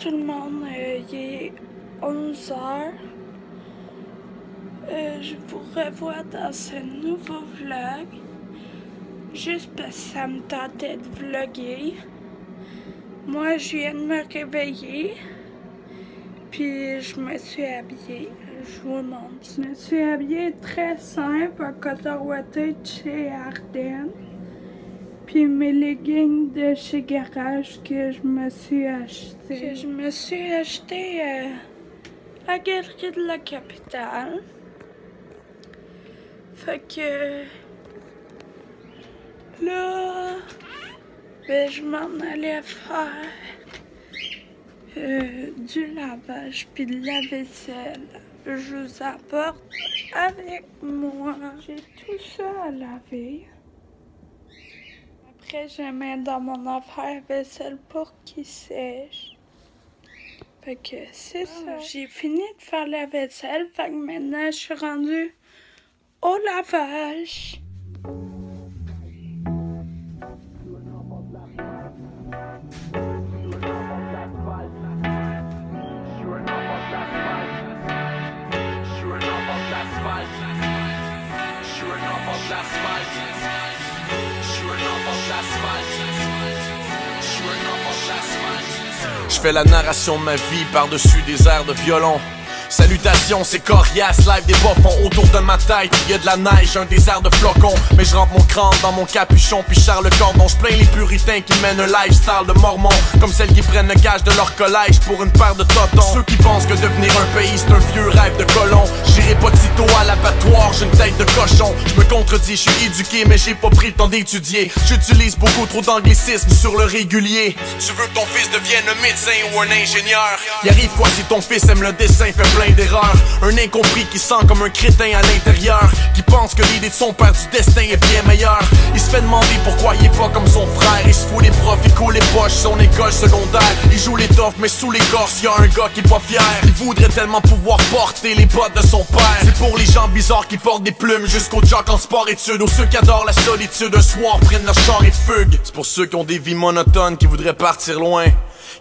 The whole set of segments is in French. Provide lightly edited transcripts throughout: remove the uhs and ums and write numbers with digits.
tout le monde, il est 11 heures. Je vous revois dans ce nouveau vlog. Juste parce que ça me tentait de vlogger. Moi, je viens de me réveiller. Puis je me suis habillée. Je vous montre. Je me suis habillée très simple, en coton ouaté de chez Ardennes. Puis mes leggings de chez Garage que je me suis acheté. À la galerie de la capitale. Fait que là, ben, je m'en allais faire du lavage puis de la vaisselle. Je vous apporte avec moi. J'ai tout ça à laver. Après, je mets dans mon affaire vaisselle pour qu'il sèche. Fait que c'est ça. J'ai fini de faire la vaisselle. Fait que maintenant, je suis rendue au lavage. Je fais la narration de ma vie par-dessus des airs de violon. Salutations, c'est coriace, live des bas-fonds autour de ma tête. Il y a de la neige, un désert de flocons. Mais je rentre mon crâne dans mon capuchon puis charre le cordon. Je plains les puritains qui mènent un lifestyle de mormons, comme celles qui prennent le gage de leur collège pour une paire de totons. Ceux qui pensent que devenir un pays c'est un vieux rêve de colon. J'irai pas de sitôt à l'abattoir, j'ai une tête de cochon. Je me contredis, je suis éduqué mais j'ai pas pris le temps d'étudier. J'utilise beaucoup trop d'anglicisme sur le régulier. Tu veux que ton fils devienne un médecin ou un ingénieur? Y arrive quoi si ton fils aime le dessin, fait plein d'erreurs. Un incompris qui sent comme un crétin à l'intérieur, qui pense que l'idée de son père du destin est bien meilleure. Il se fait demander pourquoi il est pas comme son frère. Il se fout les profs, il coule les poches, son école secondaire. Il joue les toughs mais sous l'écorce y'a un gars qui est pas fier. Il voudrait tellement pouvoir porter les bottes de son père. C'est pour les gens bizarres qui portent des plumes jusqu'aux jocks en sport-études, ou ceux qui adorent la solitude un soir prennent leur char et fuguent. C'est pour ceux qui ont des vies monotones, qui voudraient partir loin,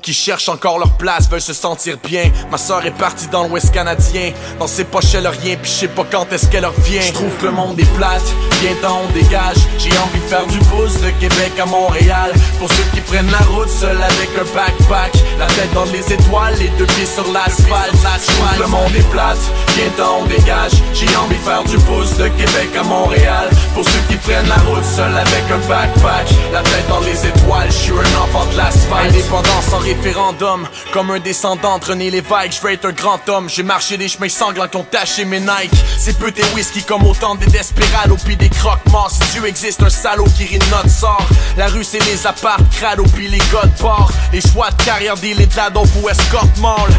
qui cherchent encore leur place, veulent se sentir bien. Ma soeur est partie dans l'Ouest canadien. Dans ses poches elle a rien, pis je sais pas quand est-ce qu'elle revient. Je trouve que le monde est plate, viens-t'en on dégage. J'ai envie de faire du pouce de Québec à Montréal. Pour ceux qui prennent la route seul avec un backpack, la tête dans les étoiles, les deux pieds sur l'asphalte. Je trouve que le monde est plate, viens-t'en on dégage. J'ai envie de faire du pouce de Québec à Montréal. Pour ceux qui prennent la route seul avec un backpack, la tête dans les étoiles, je suis un enfant de l'asphalte. Indépendance sans référendum, comme un descendant de René Lévesque, je veux être un grand homme. J'ai marché des chemins sanglants qui ont taché mes Nike. C'est peu tes whisky comme autant des desperados pis des croque-morts. Si Dieu existe, un salaud qui rit de notre sort. La rue c'est les apparts, crado pis les gars de bord. Les choix de carrière des de la dope ou escort mall.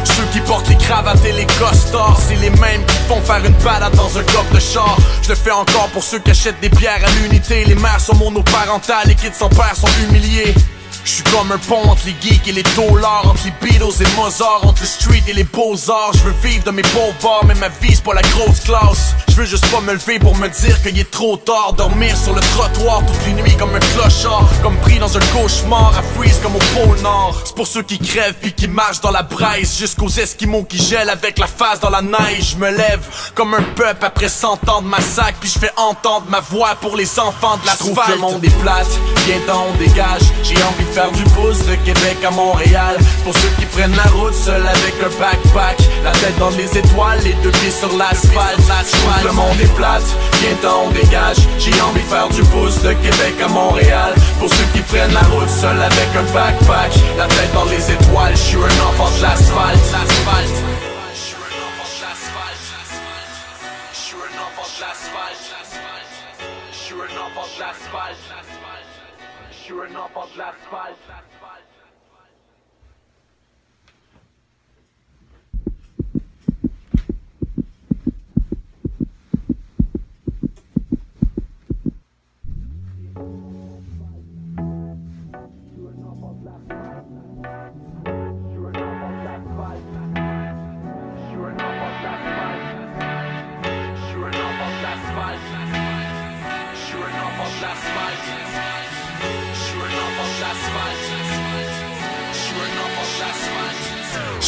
Ceux qui portent les cravates et les costards, c'est les mêmes qui font faire une balade dans un coffre de char. Je le fais encore pour ceux qui achètent des bières à l'unité. Les mères sont monoparentales, les kids sans père sont humiliés. Je suis comme un pont entre les geeks et les taulards, entre les Beatles et Mozart, entre le street et les beaux-arts. Je veux vivre de mes pauvres bars, mais ma vie c'est pas la grosse classe. Je veux juste pas me lever pour me dire qu'il est trop tard. Dormir sur le trottoir toutes les nuits comme un clochard, comme pris dans un cauchemar, à freeze comme au pôle Nord. C'est pour ceux qui crèvent puis qui marchent dans la braise, jusqu'aux Esquimaux qui gèlent avec la face dans la neige. Je me lève comme un peuple après 100 ans de massacre, puis je fais entendre ma voix pour les enfants de l'asphalte. Je trouve que le monde est plate, viens-t'en on dégage. J'ai envie de faire du pouce de Québec à Montréal. Pour ceux qui prennent la route seul avec un backpack, la tête dans les étoiles, les deux pieds sur l'asphalte. Le monde est plate, viens-t'en on dégage. J'ai envie de faire du pouce de Québec à Montréal. Pour ceux qui prennent la route seul avec un backpack, la tête dans les étoiles, je suis un enfant de l'asphalte. Je suis un enfant de l'asphalte. Je suis un enfant de l'asphalte. Je suis un enfant de l'asphalte. Je suis un enfant de l'asphalte. L'asphalte. Je suis un enfant de l'asphalte.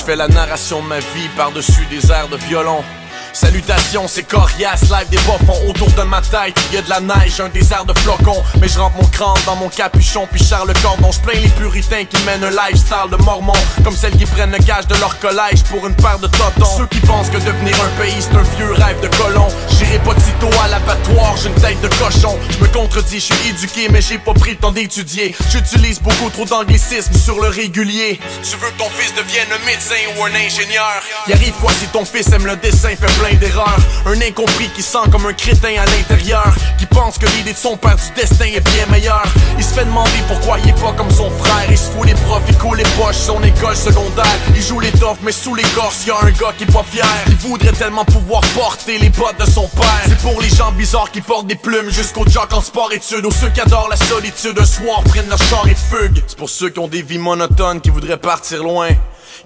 fais la narration de ma vie par-dessus des airs de violon. Salutations, c'est coriace, live des bas-fonds autour de ma tête. Y'a de la neige, un désert de flocons. Mais je rentre mon crâne dans mon capuchon, puis Charles Cordon. J'plains les puritains qui mènent un lifestyle de mormons, comme celles qui prennent le gage de leur collège pour une paire de totons. Ceux qui pensent que devenir un pays c'est un vieux rêve de colon. J'irai pas de sitôt à l'abattoir, j'ai une tête de cochon. Je me contredis, je suis éduqué mais j'ai pas pris le temps d'étudier. J'utilise beaucoup trop d'anglicisme sur le régulier. Tu veux que ton fils devienne un médecin ou un ingénieur? Y arrive quoi si ton fils aime le dessin, fait plein d'erreurs. Un incompris qui sent comme un crétin à l'intérieur, qui pense que l'idée de son père du destin est bien meilleure. Il se fait demander pourquoi il est pas comme son frère. Il se fout les profs, il coule les poches, son école secondaire. Il joue les toughs mais sous l'écorce y'a un gars qui est pas fier. Il voudrait tellement pouvoir porter les bottes de son père. C'est pour les gens bizarres qui portent des plumes jusqu'aux jocks en sport-études, ou ceux qui adorent la solitude, un soir prennent leur char et fuguent. C'est pour ceux qui ont des vies monotones, qui voudraient partir loin,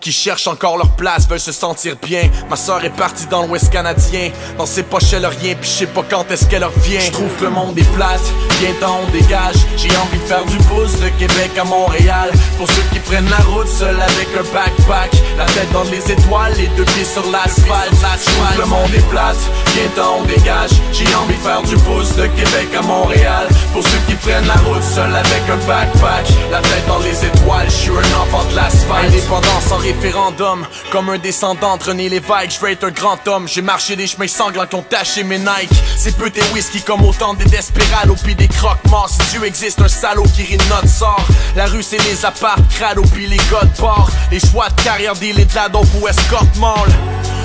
qui cherchent encore leur place, veulent se sentir bien. Ma soeur est partie dans l'Ouest canadien, dans ses poches elle a rien, pis je sais pas quand est-ce qu'elle revient. Je trouve que le monde est plate, viens-t'en on dégage. J'ai envie de faire du pouce de Québec à Montréal, pour ceux qui prennent la route seuls avec un backpack, la tête dans les étoiles, les deux pieds sur l'asphalte. Je trouve que le monde est plate, viens-t'en on dégage. J'ai envie de faire du pouce de Québec à Montréal, pour ceux qui prennent la route seuls avec un backpack, la tête dans les étoiles, je suis un enfant de l'asphalte. Indépendance sans référendum, comme un descendant de René Lévesque, je veux être un grand homme. J'ai marché des chemins sanglants qui ont taché mes Nike. C'est peu tes whisky comme autant des Desperados pis des croque-morts. Si Dieu existe, un salaud qui rit de notre sort. La rue c'est les apparts, crado pis les gars de bord. Les choix de carrière, deal et de la dope ou escorte mall.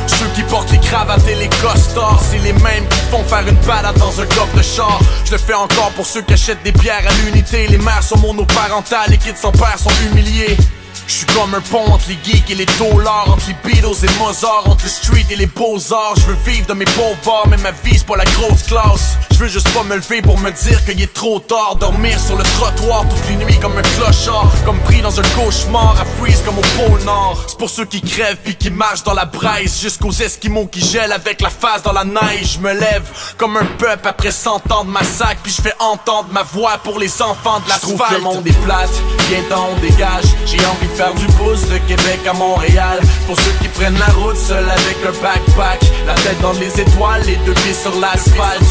Ceux qui portent les cravates et les costards, c'est les mêmes qui font faire une balade dans un coffre de char. Je le fais encore pour ceux qui achètent des bières à l'unité. Les mères sont monoparentales, les kids sans père sont humiliés. Je suis comme un pont entre les geeks et les dollars, entre les Beatles et Mozart, entre le street et les beaux-arts. Je veux vivre de mes pauvres bars, mais ma vie c'est pas la grosse classe. Je veux juste pas me lever pour me dire qu'il est trop tard. Dormir sur le trottoir toutes les nuits comme un clochard, comme pris dans un cauchemar, à freeze comme au pôle Nord. C'est pour ceux qui crèvent puis qui marchent dans la braise, jusqu'aux Esquimaux qui gèlent avec la face dans la neige. Je me lève comme un peuple après 100 ans de massacre, puis je fais entendre ma voix pour les enfants de l'asphalte. Je trouve que le monde est plate, viens-t'en on dégage. J'ai envie de faire du pouce de Québec à Montréal, pour ceux qui prennent la route seuls avec un backpack, la tête dans les étoiles, les deux pieds sur l'asphalte.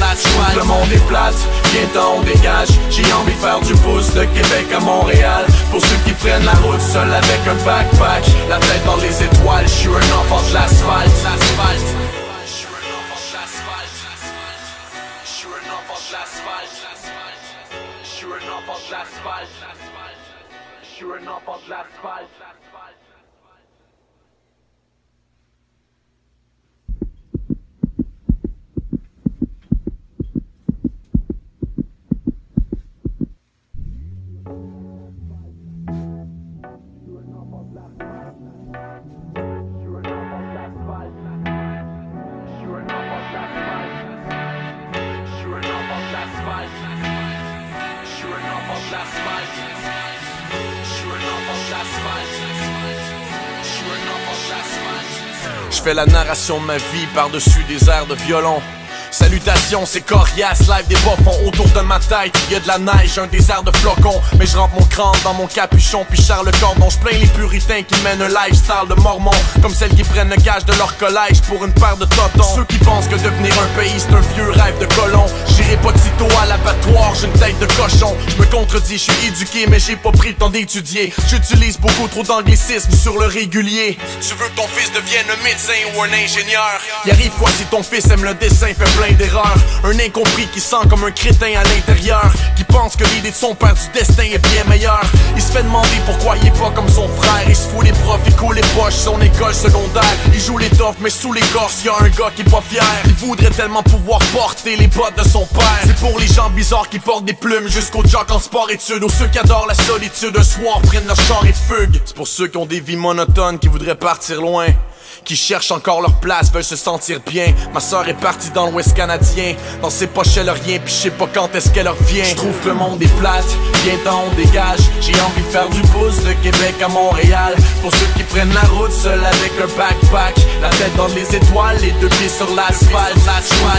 Le monde est plate, viens-t'en on dégage. J'ai envie de faire du pouce de Québec à Montréal, pour ceux qui prennent la route seuls avec un backpack, la tête dans les étoiles, je suis un enfant de l'asphalte. Je suis un enfant de l'asphalte. Je suis un enfant de l'asphalte. Je suis un enfant de l'asphalte. Je suis un enfant de l'asphalte. Je fais la narration de ma vie par-dessus des airs de violon. Salutations, c'est coriace, live des bas-fonds autour de ma tête. Y'a de la neige, un désert de flocons. Mais je rentre mon crâne dans mon capuchon, puis Charles Cordon. J'plains les puritains qui mènent un lifestyle de mormons, comme celles qui prennent le gage de leur collège pour une paire de totons. Ceux qui pensent que devenir un pays c'est un vieux rêve de colon. J'irai pas de sitôt à l'abattoir, j'ai une tête de cochon. Je me contredis, je suis éduqué mais j'ai pas pris le temps d'étudier. J'utilise beaucoup trop d'anglicisme sur le régulier. Tu veux que ton fils devienne un médecin ou un ingénieur? Y arrive quoi si ton fils aime le dessin, fait plein d'erreurs. Un incompris qui sent comme un crétin à l'intérieur, qui pense que l'idée de son père du destin est bien meilleure. Il se fait demander pourquoi il est pas comme son frère. Il se fout les profs, il coule les poches, son école secondaire. Il joue les toughs mais sous l'écorce y'a un gars qui est pas fier. Il voudrait tellement pouvoir porter les bottes de son père. C'est pour les gens bizarres qui portent des plumes jusqu'aux jocks en sport-études, ou ceux qui adorent la solitude, un soir prennent leur char et fuguent. C'est pour ceux qui ont des vies monotones, qui voudraient partir loin, qui cherchent encore leur place, veulent se sentir bien. Ma soeur est partie dans l'Ouest canadien, dans ses poches elle a rien, pis je sais pas quand est-ce qu'elle revient. Je trouve que le monde est plate, viens-t'en on dégage. J'ai envie de faire du pouce de Québec à Montréal, pour ceux qui prennent la route seuls avec un backpack, la tête dans les étoiles, les deux pieds sur l'asphalte.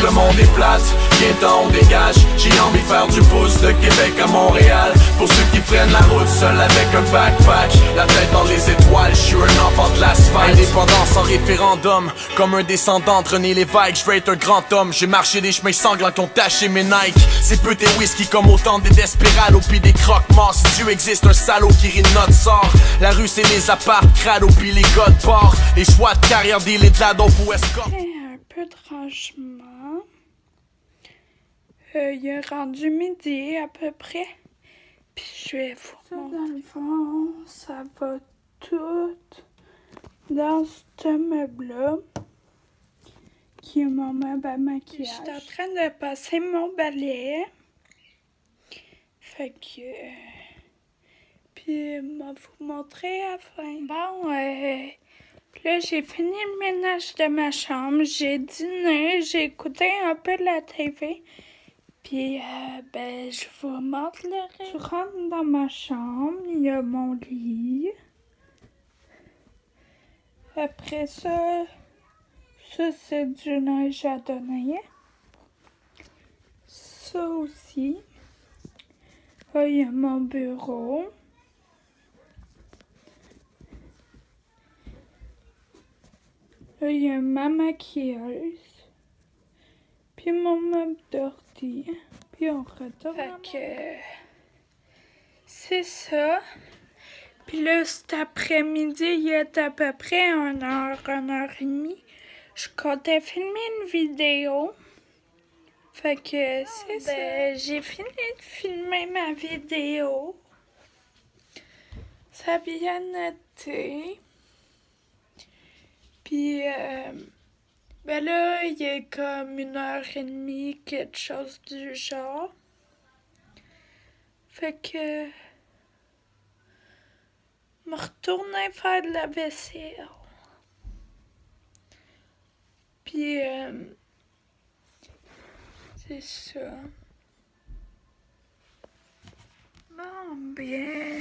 le monde est plate, viens-t'en on dégage. J'ai envie de faire du pouce de Québec à Montréal. Pour ceux qui prennent la route seul avec un backpack, la tête dans les étoiles, je suis un enfant de l'asphalte. Indépendance sans référendum, comme un descendant de René Lévesque, je veux être un grand homme. J'ai marché des chemins sanglants qui ont taché mes Nike. C'est peu tes whisky comme autant des Desperados pis des croque-morts. Si Dieu existe, un salaud qui rit de notre sort. La rue c'est les apparts, crado pis les gars de bord. Les choix de carrière, deal et de la dope ou escorte. Un peu de rangement. Il est rendu midi à peu près. Puis je vais vous montrer. Dans le fond, ça va tout dans ce meuble-là. Qui est mon meuble à maquillage. Je suis en train de passer mon balai. Fait que... puis, je vais vous montrer à la fin. Bon, là, j'ai fini le ménage de ma chambre. J'ai dîné, j'ai écouté un peu de la TV. Puis, ben, je vous montre le reste. Je rentre dans ma chambre, il y a mon lit. Après ça c'est du neige à donner. Ça aussi. Là, il y a mon bureau. Là, il y a ma maquilleuse. Puis mon meuble d'ordi. Puis on retourne. Fait que c'est ça. Puis là, cet après-midi, il est à peu près 1 heure et demie. Je comptais filmer une vidéo. Fait que c'est ça. J'ai fini de filmer ma vidéo. Ça a bien été. Puis, ben là, il est comme 1 heure et demie, quelque chose du genre. Fait que... me retourner faire de la vaisselle. Puis, c'est ça. Bon, bien...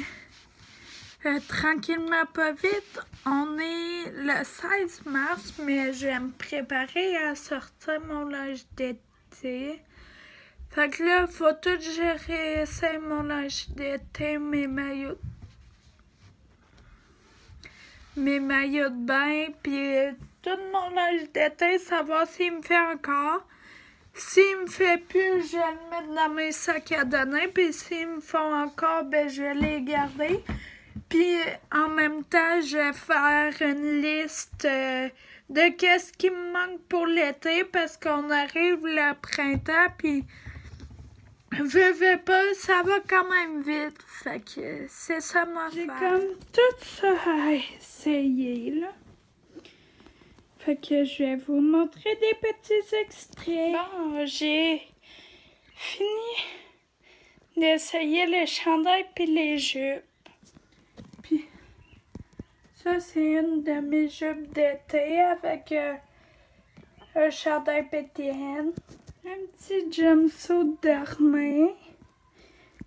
tranquillement pas vite, on est le 16 mars, mais je vais me préparer à sortir mon linge d'été. Fait que là, faut tout gérer, c'est mon linge d'été, mes maillots de bain, puis tout mon linge d'été, savoir s'il me fait encore. S'il me fait plus, je vais le mettre dans mes sacs à donner, puis s'ils me font encore, ben je vais les garder. Puis en même temps, je vais faire une liste de qu'est-ce qui me manque pour l'été, parce qu'on arrive le printemps, puis veux pas, ça va quand même vite. Fait que c'est ça ma affaire. J'ai comme tout ça à essayer, là. Fait que je vais vous montrer des petits extraits. Bon, j'ai fini d'essayer les chandails puis les jupes. Puis ça, c'est une de mes jupes d'été avec un chandail pétillant. Un petit jumpsuit d'armée.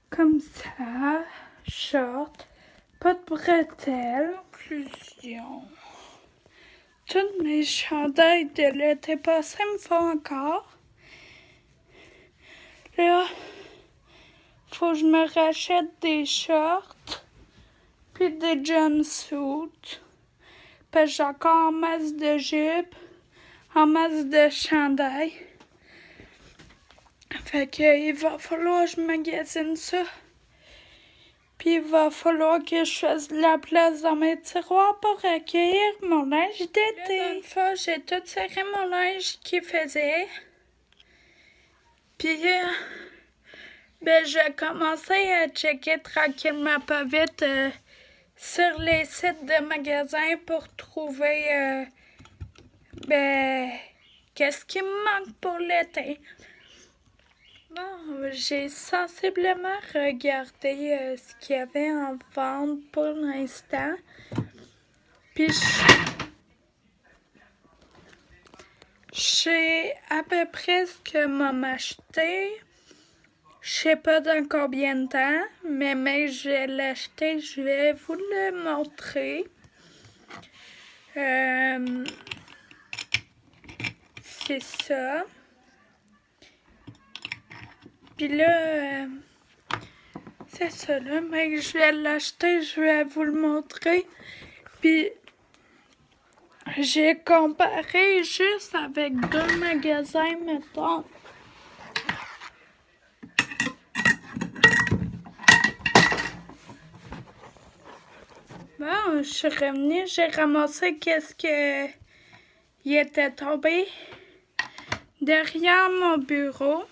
Comme ça. Short. Pas de bretelles. Inclusion. Toutes mes chandails de l'été passé me font encore. Là, faut que je me rachète des shorts. Puis des jumpsuits. Parce que j'ai encore en masse de jupes. En masse de chandails. Fait que il va falloir que je magasine ça. Puis il va falloir que je fasse de la place dans mes tiroirs pour accueillir mon linge d'été. Là, une fois, j'ai tout serré mon linge qu'il faisait. Puis, ben, j'ai commencé à checker tranquillement pas vite sur les sites de magasins pour trouver, ben, qu'est-ce qui me manque pour l'été. Bon, j'ai sensiblement regardé ce qu'il y avait en vente pour l'instant. Puis, je sais à peu près ce que m'a acheté. Je sais pas dans combien de temps, mais je vais l'acheter, je vais vous le montrer. C'est ça. Puis là, c'est ça là, mais je vais l'acheter, je vais vous le montrer. Puis j'ai comparé juste avec 2 magasins, mettons. Bon, je suis revenue, j'ai ramassé qu'est-ce que il était tombé derrière mon bureau.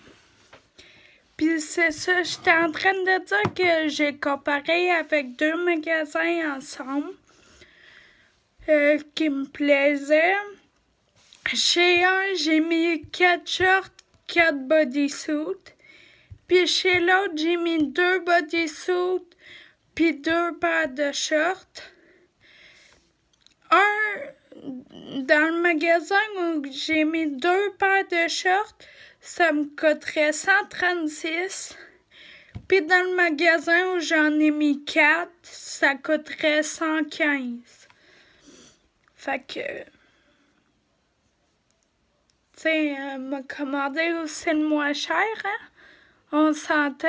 Puis c'est ça, j'étais en train de dire que j'ai comparé avec 2 magasins ensemble qui me plaisaient. Chez un, j'ai mis 4 shorts, 4 bodysuits. Puis chez l'autre, j'ai mis 2 bodysuits puis 2 paires de shorts. Dans le magasin où j'ai mis 2 paires de shorts, ça me coûterait 136. Puis dans le magasin où j'en ai mis 4, ça coûterait 115. Fait que, tu sais, m'a commandé aussi le moins cher, hein? On s'entend.